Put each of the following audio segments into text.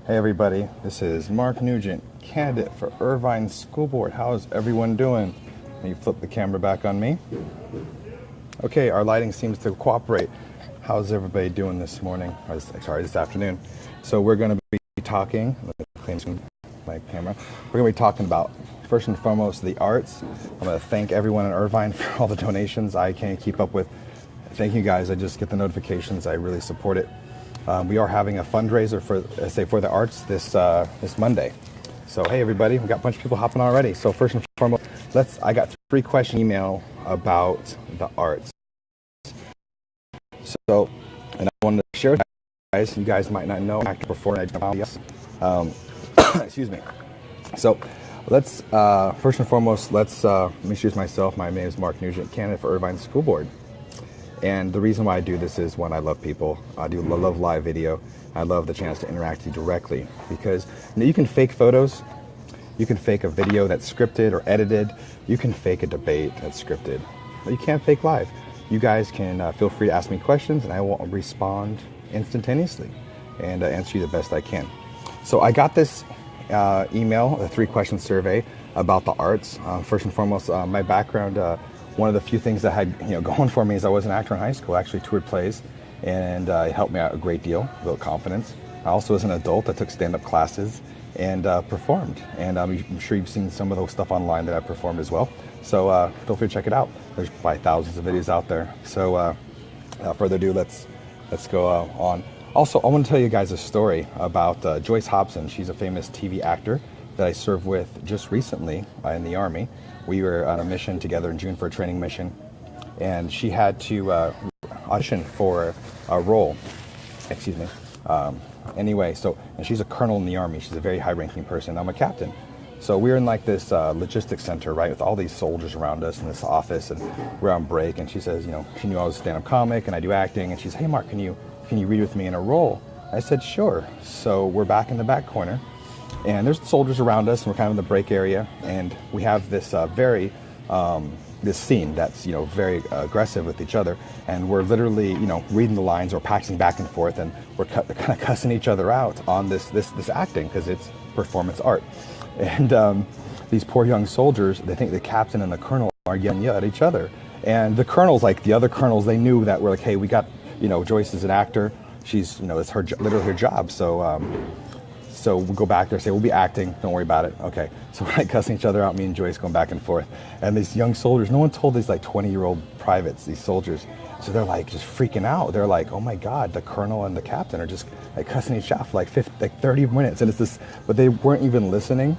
Hey everybody, this is Mark Newgent, candidate for Irvine School Board. How's everyone doing? Can you flip the camera back on me? Okay, our lighting seems to cooperate. How's everybody doing this morning? This afternoon. So we're going to be talking, let me clean my camera. We're going to be talking about, first and foremost, the arts. I'm going to thank everyone in Irvine for all the donations I can't keep up with. Thank you guys, I just get the notifications, I really support it. We are having a fundraiser for the arts this Monday. So hey everybody, we've got a bunch of people hopping on already. So first and foremost, I got 3-question email about the arts. So, and I wanted to share with you guys. You guys might not know actor performer. Excuse me. So let's first and foremost let me introduce myself. My name is Mark Nugent, candidate for Irvine School Board. And the reason why I do this is, one, I love people. I love live video. I love the chance to interact with you directly, because you can fake photos, you can fake a video that's scripted or edited, you can fake a debate that's scripted, but you can't fake live. You guys can feel free to ask me questions, and I will respond instantaneously and answer you the best I can. So I got this email, a 3-question survey about the arts. First and foremost, my background. One of the few things that had going for me is I was an actor in high school. I actually toured plays, and it helped me out a great deal, built confidence. I also, as an adult, I took stand-up classes and performed. And I'm sure you've seen some of those stuff online that I performed as well. So feel free to check it out. There's probably thousands of videos out there. So without further ado, let's go on. Also, I want to tell you guys a story about Joyce Hobson. She's a famous TV actor that I served with just recently in the Army. We were on a mission together in June for a training mission, and she had to audition for a role. Excuse me. Anyway, and she's a colonel in the Army. She's a very high-ranking person. I'm a captain. So we're in like this logistics center, right, with all these soldiers around us in this office, and we're on break. And she says, she knew I was a stand-up comic and I do acting, and she says, "Hey, Mark, can you read with me in a role?" I said, "Sure." So we're back in the back corner. And there's soldiers around us, and we're kind of in the break area, and we have this this scene that's very aggressive with each other, and we're literally reading the lines or passing back and forth, and we're kind of cussing each other out on this acting, because it's performance art. And these poor young soldiers, they think the captain and the colonel are yelling at each other, and the colonels, like the other colonels, they knew that we're like, hey, we got Joyce is an actor, she's it's literally her job, So we'll go back there, say, we'll be acting, don't worry about it. Okay, so we're like cussing each other out, me and Joyce going back and forth. And these young soldiers, no one told these like 20-year-old privates, these soldiers. So they're like just freaking out. They're like, oh my God, the colonel and the captain are just like cussing each out for like 30 minutes. And it's this, but they weren't even listening,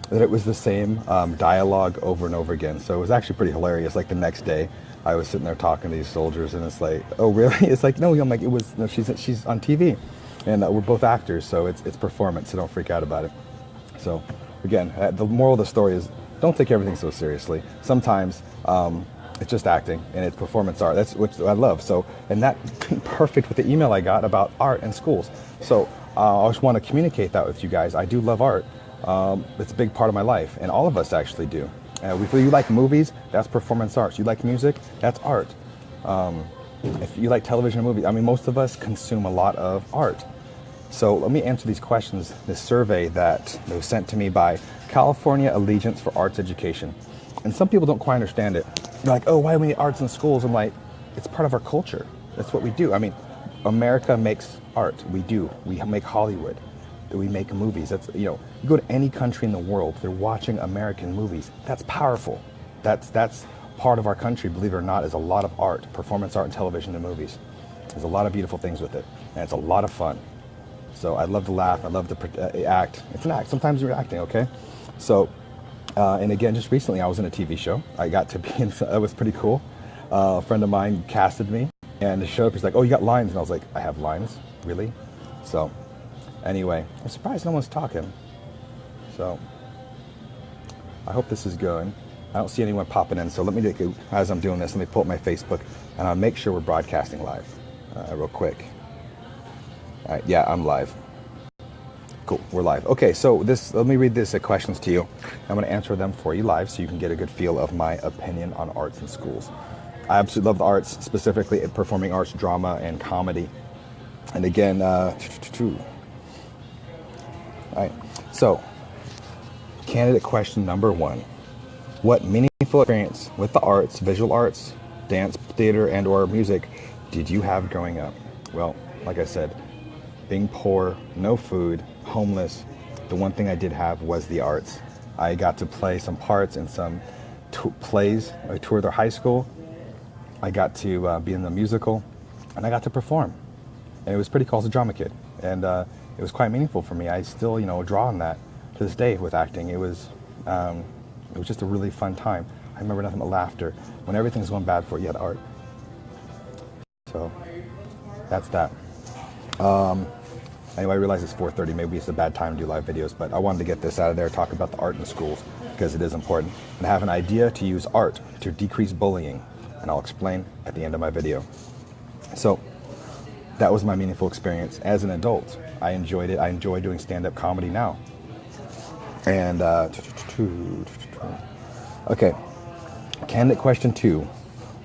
that it was the same dialogue over and over again. So it was actually pretty hilarious. Like the next day, I was sitting there talking to these soldiers, and it's like, oh really? It's like, no, I'm like, she's on TV. And we're both actors, so it's performance, so don't freak out about it. So again, the moral of the story is, don't take everything so seriously. Sometimes it's just acting, and it's performance art. That's what I love. So, and that perfect with the email I got about art and schools. So I just want to communicate that with you guys. I do love art. It's a big part of my life, and all of us actually do. If you like movies, that's performance art. You like music, that's art. If you like television and movies, most of us consume a lot of art. So let me answer these questions, this survey that was sent to me by California Allegiance for Arts Education. And some people don't quite understand it. They're like, oh, why do we need arts in schools? I'm like, it's part of our culture. That's what we do. America makes art. We do. We make Hollywood. We make movies. That's, you go to any country in the world, they're watching American movies. That's powerful. That's part of our country, believe it or not, is a lot of art, performance art, and television and movies. There's a lot of beautiful things with it, and it's a lot of fun. So I love to laugh, I love to act. It's an act, sometimes you're acting, okay? So, and again, just recently I was in a TV show. I got to be in, that was pretty cool. A friend of mine casted me, and the show, he's like, oh, you got lines? And I was like, I have lines? Really? So, anyway, I'm surprised no one's talking. So, I hope this is good. I don't see anyone popping in, so let me, as I'm doing this, let me pull up my Facebook, and I'll make sure we're broadcasting live real quick. All right, yeah, I'm live. Cool, we're live. Okay, so let me read these questions to you. I'm going to answer them for you live so you can get a good feel of my opinion on arts in schools. I absolutely love the arts, specifically performing arts, drama, and comedy. And again, All right. So, candidate question number 1. What meaningful experience with the arts, visual arts, dance, theater, and or music did you have growing up? Well, like I said, being poor, no food, homeless, the one thing I did have was the arts. I got to play some parts in some plays. I toured their high school. I got to be in the musical, and I got to perform. And it was pretty cool as a drama kid. And it was quite meaningful for me. I still, draw on that to this day with acting. It was just a really fun time. I remember nothing but laughter. When everything's going bad for you, had art. So that's that. Anyway, I realize it's 4:30. Maybe it's a bad time to do live videos, but I wanted to get this out of there, talk about the art in schools, because it is important. And I have an idea to use art to decrease bullying, and I'll explain at the end of my video. So that was my meaningful experience as an adult. I enjoyed it. I enjoy doing stand-up comedy now. And, okay, candidate question 2.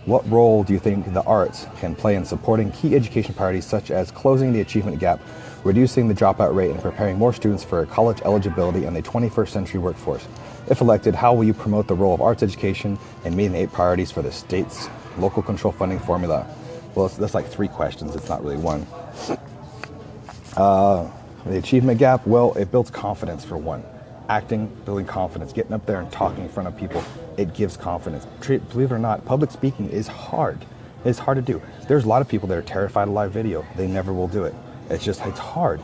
What role do you think the arts can play in supporting key education priorities such as closing the achievement gap, reducing the dropout rate, and preparing more students for college eligibility in the 21st century workforce? If elected, how will you promote the role of arts education in meeting the 8 priorities for the state's local control funding formula? Well, that's like 3 questions. It's not really one. The achievement gap, well, it builds confidence for one. Acting, building confidence, getting up there and talking in front of people, it gives confidence. Believe it or not, public speaking is hard. It's hard to do. There's a lot of people that are terrified of live video. They never will do it. It's hard.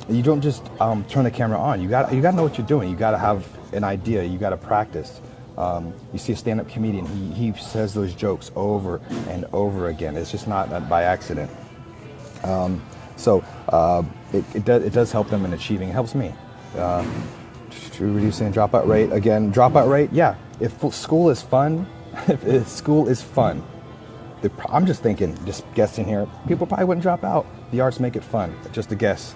You don't just turn the camera on. You got to know what you're doing. You got to have an idea. You got to practice. You see a stand-up comedian, he says those jokes over and over again. It's just not by accident. It does help them in achieving. It helps me. Reducing the dropout rate. Again, dropout rate, yeah. If school is fun, I'm just thinking, just guessing here, people probably wouldn't drop out. The arts make it fun. Just a guess.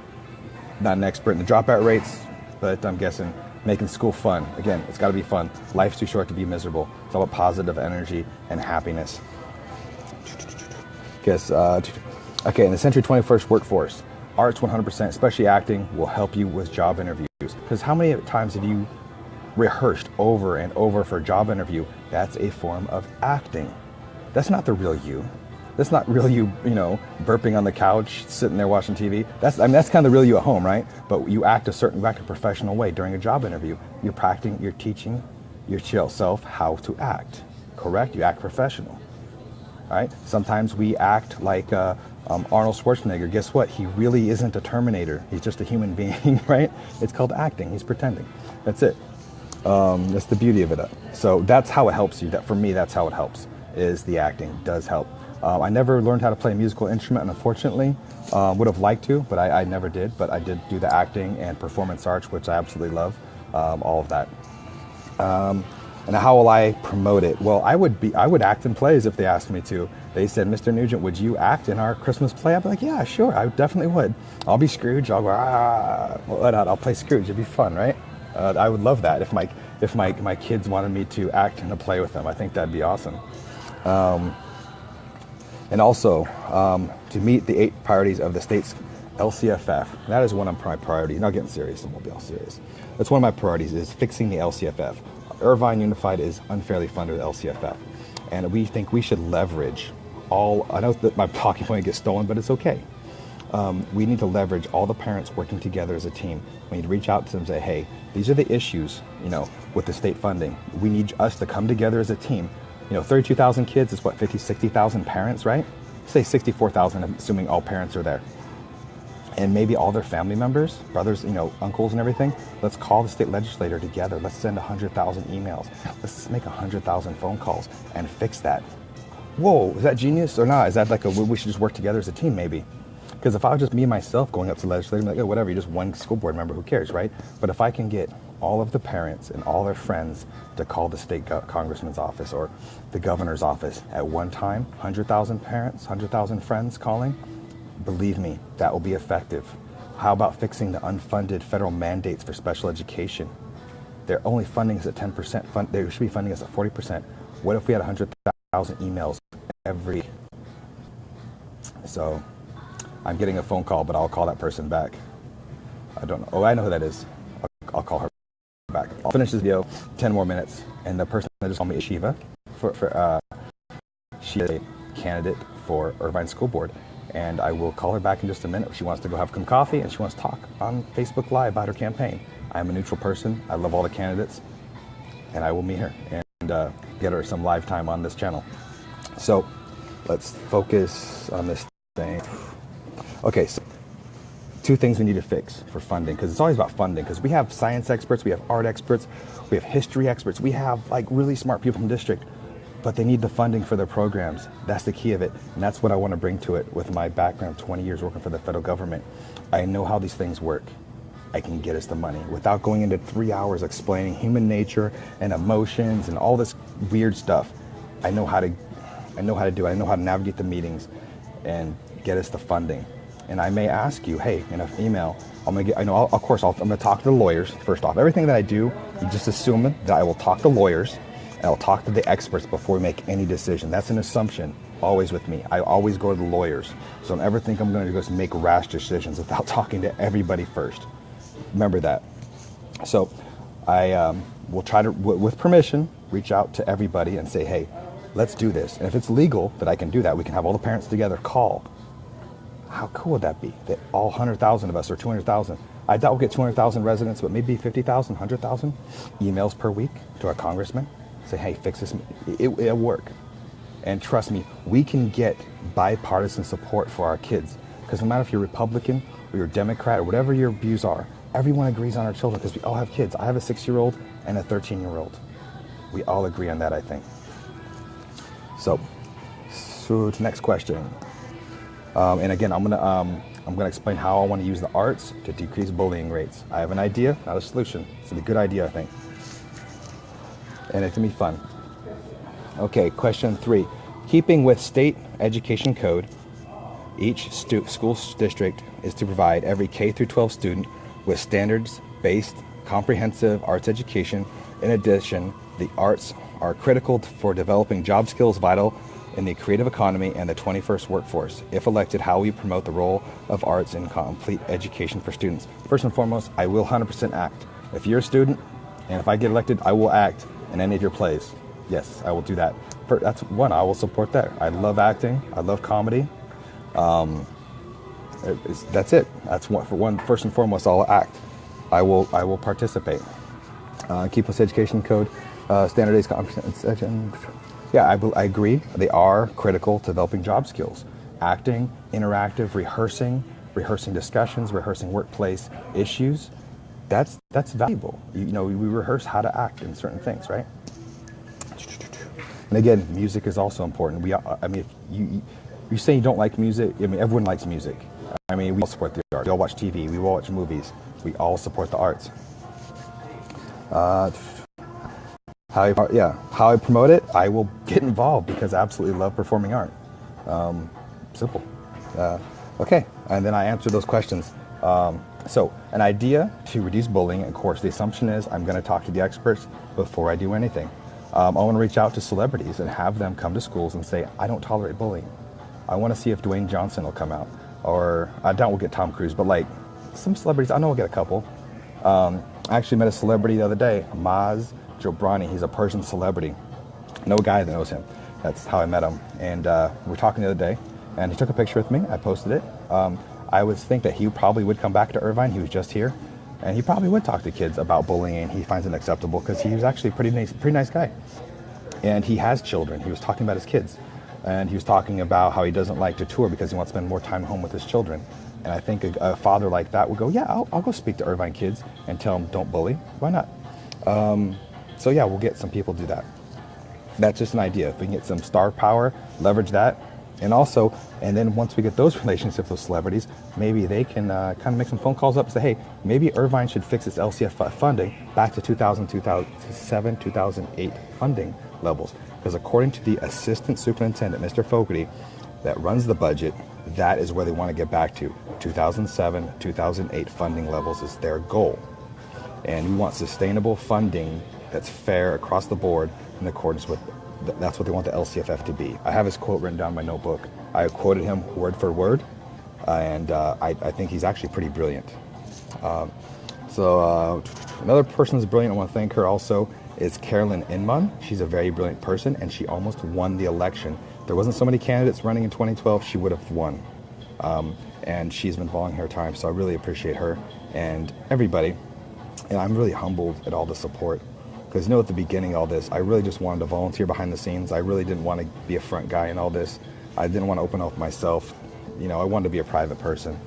Not an expert in the dropout rates, but I'm guessing making school fun. Again, it's got to be fun. Life's too short to be miserable. It's all about positive energy and happiness. Okay, in the century 21st workforce, arts 100%, especially acting, will help you with job interviews. Because how many times have you rehearsed over and over for a job interview? That's a form of acting. That's not the real you. That's not real you, burping on the couch, sitting there watching TV. That's kind of the real you at home, right? But you act a professional way during a job interview. You're practicing, you're teaching your chill self how to act, correct? You act professional, all right? Sometimes we act like Arnold Schwarzenegger. Guess what? He really isn't a Terminator. He's just a human being, right? It's called acting. He's pretending. That's it. That's the beauty of it. So that's how it helps you. For me, that's how it helps, is the acting does help. I never learned how to play a musical instrument, unfortunately. Would have liked to, but I never did. But I did do the acting and performance arts, which I absolutely love, all of that. And how will I promote it? Well, I would act in plays if they asked me to. They said, Mr. Nugent, would you act in our Christmas play? I'd be like, yeah, sure, I definitely would. I'll be Scrooge. I'll go, I'll play Scrooge. It'd be fun, right? I would love that if my kids wanted me to act in a play with them. I think that'd be awesome. And also, to meet the 8 priorities of the state's LCFF. That is one of my priorities. Now getting serious, and we'll be all serious. That's one of my priorities, is fixing the LCFF. Irvine Unified is unfairly funded with LCFF. And we think we should leverage I know that my talking point gets stolen, but it's okay. We need to leverage all the parents working together as a team. We need to reach out to them and say, hey, these are the issues, with the state funding. We need us to come together as a team. 32,000 kids is what, 50, 60,000 parents, right? Say 64,000, assuming all parents are there. And maybe all their family members, brothers, uncles and everything. Let's call the state legislator together. Let's send 100,000 emails. Let's make 100,000 phone calls and fix that. Whoa, is that genius or not? Is that we should just work together as a team maybe? Because if I was just me and myself going up to the legislator, I'm like, oh, whatever, you're just one school board member, who cares, right? But if I can get all of the parents and all their friends to call the state congressman's office or the governor's office at one time, 100,000 parents, 100,000 friends calling, believe me, that will be effective. How about fixing the unfunded federal mandates for special education? They're only funding us at 10%. They should be funding us at 40%. What if we had 100,000 emails every? So I'm getting a phone call, but I'll call that person back. I don't know. Oh, I know who that is. I'll call her back. I'll finish this video, 10 more minutes. And the person that just called me is Shiva. She is a candidate for Irvine School Board. And I will call her back in just a minute. She wants to go have some coffee and she wants to talk on Facebook Live about her campaign. I'm a neutral person. I love all the candidates. And I will meet her and get her some live time on this channel. So let's focus on this thing. Okay, so 2 things we need to fix for funding, because it's always about funding, because we have science experts, we have art experts, we have history experts, we have like really smart people from the district, but they need the funding for their programs. That's the key of it. And that's what I want to bring to it with my background, 20 years working for the federal government. I know how these things work. I can get us the money without going into 3 hours explaining human nature and emotions and all this weird stuff. I know how to do it. I know how to navigate the meetings and get us the funding. And I may ask you, hey, in an email, I'm going to talk to the lawyers first off. Everything that I do, you just assume that I will talk to lawyers and I'll talk to the experts before we make any decision. That's an assumption always with me. I always go to the lawyers. So don't ever think I'm going to just make rash decisions without talking to everybody first. Remember that. So I will try to, with permission, reach out to everybody and say, hey, let's do this. And if it's legal that I can do that, we can have all the parents together call. How cool would that be? That all 100,000 of us, or 200,000. I doubt we'll get 200,000 residents, but maybe 50,000, 100,000 emails per week to our congressman. Say, hey, fix this. It'll work. And trust me, we can get bipartisan support for our kids. Because no matter if you're Republican or you're Democrat or whatever your views are, everyone agrees on our children because we all have kids. I have a 6-year-old and a 13-year-old. We all agree on that, I think. So to the next question. And again, I'm gonna explain how I want to use the arts to decrease bullying rates. I have an idea, not a solution. It's a good idea, I think. And it's gonna be fun. Okay, question 3. Keeping with state education code, each school district is to provide every K through 12 student with standards-based comprehensive arts education. In addition, the arts are critical for developing job skills vital in the creative economy and the 21st workforce. If elected, how will you promote the role of arts in complete education for students? First and foremost, I will 100% act. If you're a student, and if I get elected, I will act in any of your plays. Yes, I will do that. That's one, I will support that. I love acting, I love comedy. That's it. That's one. For one, first and foremost, I'll act. I will participate. Keep with education code, standardized competence. Yeah, I agree. They are critical to developing job skills. Acting, interactive, rehearsing discussions, rehearsing workplace issues. That's valuable. You know, we rehearse how to act in certain things, right? And again, music is also important. I mean, if you say you don't like music, I mean, everyone likes music. I mean, we all support the arts. We all watch TV. We all watch movies. We all support the arts. How I promote it, I will get involved because I absolutely love performing art. Simple. Okay, and then I answer those questions. So an idea to reduce bullying, of course, the assumption is I'm going to talk to the experts before I do anything. I want to reach out to celebrities and have them come to schools and say, I don't tolerate bullying. I want to see if Dwayne Johnson will come out. Or I doubt we'll get Tom Cruise, but like some celebrities, I know we'll get a couple. I actually met a celebrity the other day, Maz Jobrani. He's a Persian celebrity. No guy that knows him. That's how I met him. And we were talking the other day, and he took a picture with me. I posted it. I would think that he probably would come back to Irvine. He was just here. And he probably would talk to kids about bullying. He finds it acceptable because he was actually a pretty nice guy. And he has children. He was talking about his kids. And he was talking about how he doesn't like to tour because he wants to spend more time home with his children. And I think a father like that would go, yeah, I'll go speak to Irvine kids and tell them don't bully. Why not? So yeah, we'll get some people to do that. That's just an idea. If we can get some star power, leverage that. And then once we get those relationships with celebrities, maybe they can kind of make some phone calls up and say, hey, maybe Irvine should fix its LCF funding back to 2007, 2008 funding levels. Because according to the assistant superintendent, Mr. Fogarty, that runs the budget, that is where they want to get back to. 2007, 2008 funding levels is their goal. And we want sustainable funding that's fair across the board in accordance with, that's what they want the LCFF to be. I have his quote written down in my notebook. I quoted him word for word, and I think he's actually pretty brilliant. Another person who's brilliant, I want to thank her also, is Carolyn Inman. She's a very brilliant person, and she almost won the election. If there wasn't so many candidates running in 2012, she would have won. And she's been volunteering her time, so I really appreciate her and everybody. And I'm really humbled at all the support. Because at the beginning of all this, I really just wanted to volunteer behind the scenes. I really didn't want to be a front guy in all this. I didn't want to open up myself. I wanted to be a private person.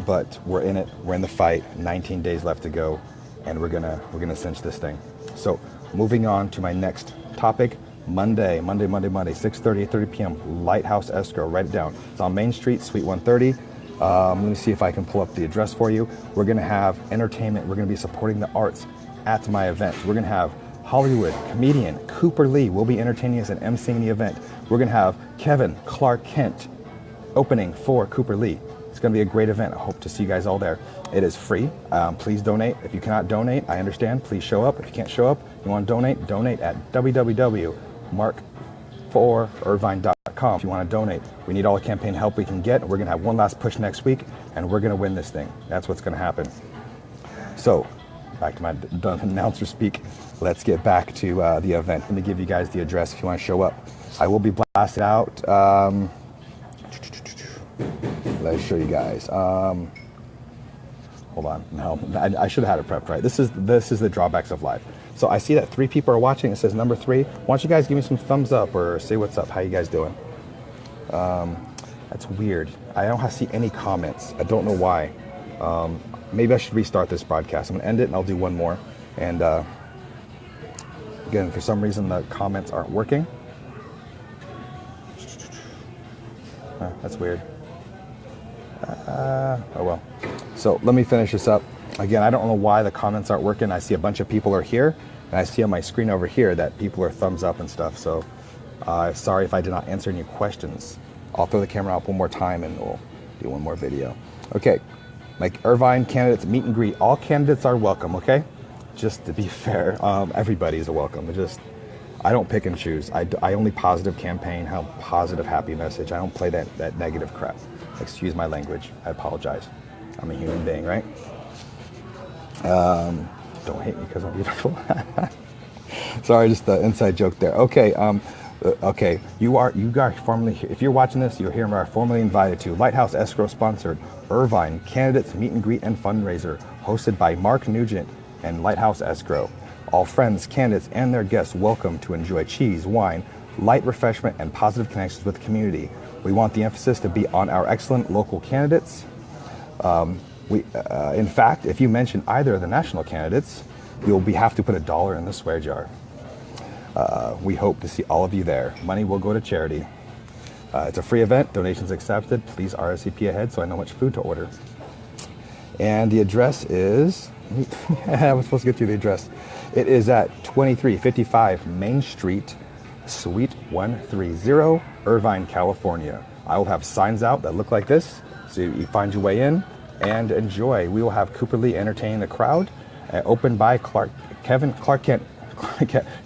But we're in it. We're in the fight. 19 days left to go, and we're gonna cinch this thing. So, moving on to my next topic. Monday, 6:30, 8:30 p.m. Lighthouse Escrow. Write it down. It's on Main Street, Suite 130. Let me see if I can pull up the address for you. We're gonna have entertainment. We're gonna be supporting the arts at my event. We're gonna have Hollywood comedian Cooper Lee will be entertaining us and emceeing the event. We're gonna have Kevin Clark Kent opening for Cooper Lee. It's going to be a great event. I hope to see you guys all there. It is free. Please donate. If you cannot donate, I understand. Please show up. If you can't show up, you want to donate at www.mark4irvine.com. If you want to donate, we need all the campaign help we can get. We're going to have one last push next week, and we're going to win this thing. That's what's going to happen. So, back to my done announcer speak. Let's get back to the event. Let me give you guys the address if you want to show up. I will be blasted out. Let's show you guys. Hold on. No, I should have had it prepped right. This is the drawbacks of live. So I see that 3 people are watching. It says number 3. Why don't you guys give me some thumbs up or say what's up? How you guys doing? That's weird. I don't see any comments. I don't know why. Maybe I should restart this broadcast. I'm gonna end it and I'll do one more. And again, for some reason the comments aren't working. That's weird. Oh well. So let me finish this up. Again, I don't know why the comments aren't working. I see a bunch of people are here, and I see on my screen over here that people are thumbs up and stuff. So sorry if I did not answer any questions. I'll throw the camera up one more time and we'll do one more video. Okay, like Irvine candidates meet and greet. All candidates are welcome, okay? Just to be fair, everybody is welcome. I don't pick and choose. I only positive campaign, have positive, happy message. I don't play that negative crap. Excuse my language. I apologize. I'm a human being, right? Don't hate me because I'm beautiful. Sorry, just the inside joke there. Okay, okay. You guys formally, if you're watching this, you're here. Are formally invited to Lighthouse Escrow sponsored Irvine Candidates Meet and Greet and Fundraiser, hosted by Mark Newgent and Lighthouse Escrow. All friends, candidates, and their guests welcome to enjoy cheese, wine, light refreshment, and positive connections with the community. We want the emphasis to be on our excellent local candidates. In fact, if you mention either of the national candidates, you'll have to put $1 in the swear jar. We hope to see all of you there. Money will go to charity. It's a free event. Donations accepted. Please RSVP ahead so I know which food to order. And the address is... I was supposed to get you the address. It is at 2355 Main Street, Suite 130, Irvine, California. I will have signs out that look like this, so you find your way in and enjoy. We will have Cooper Lee entertain the crowd, opened by Kevin Clark Kent.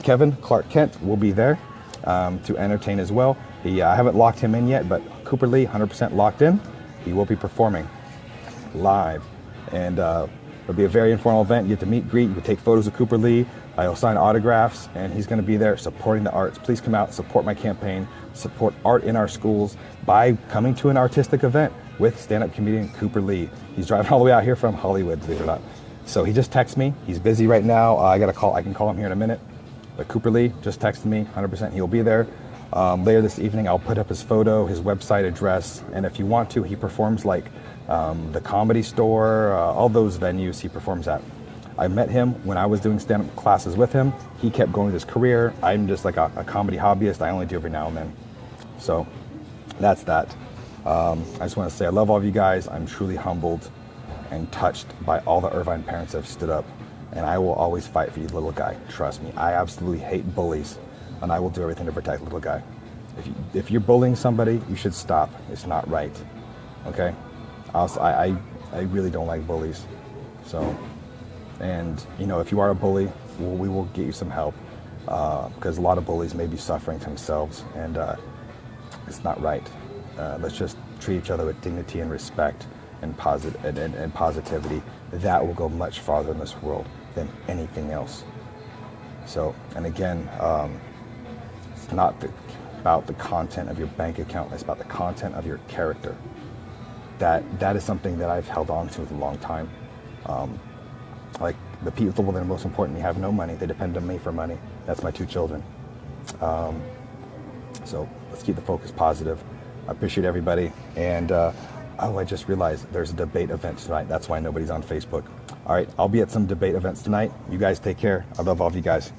Kevin Clark Kent will be there to entertain as well. I haven't locked him in yet, but Cooper Lee, 100% locked in. He will be performing live, and it'll be a very informal event. You get to meet, greet, you can take photos with Cooper Lee. I'll sign autographs, and he's going to be there supporting the arts. Please come out, support my campaign, support art in our schools by coming to an artistic event with stand-up comedian Cooper Lee. He's driving all the way out here from Hollywood, believe it or not. So he just texted me. He's busy right now. I got a call. I can call him here in a minute. But Cooper Lee just texted me, 100% he'll be there. Later this evening, I'll put up his photo, his website address, and if you want to, he performs like the Comedy Store, all those venues he performs at. I met him when I was doing stand-up classes with him. He kept going with his career. I'm just like a comedy hobbyist. I only do every now and then. So that's that. I just want to say I love all of you guys. I'm truly humbled and touched by all the Irvine parents that have stood up. And I will always fight for you, little guy. Trust me. I absolutely hate bullies, and I will do everything to protect the little guy. If you're bullying somebody, you should stop. It's not right. Okay? Also, I really don't like bullies. So, and if you are a bully, we will get you some help because a lot of bullies may be suffering themselves, and it's not right. Let's just treat each other with dignity and respect, and positivity, that will go much farther in this world than anything else. So, and again, it's not about the content of your bank account, it's about the content of your character. That is something that I've held on to for a long time. Like the people that are most important, have no money, they depend on me for money. That's my 2 children. So let's keep the focus positive. I appreciate everybody. And I just realized there's a debate event tonight. That's why nobody's on Facebook. All right, I'll be at some debate events tonight. You guys take care. I love all of you guys.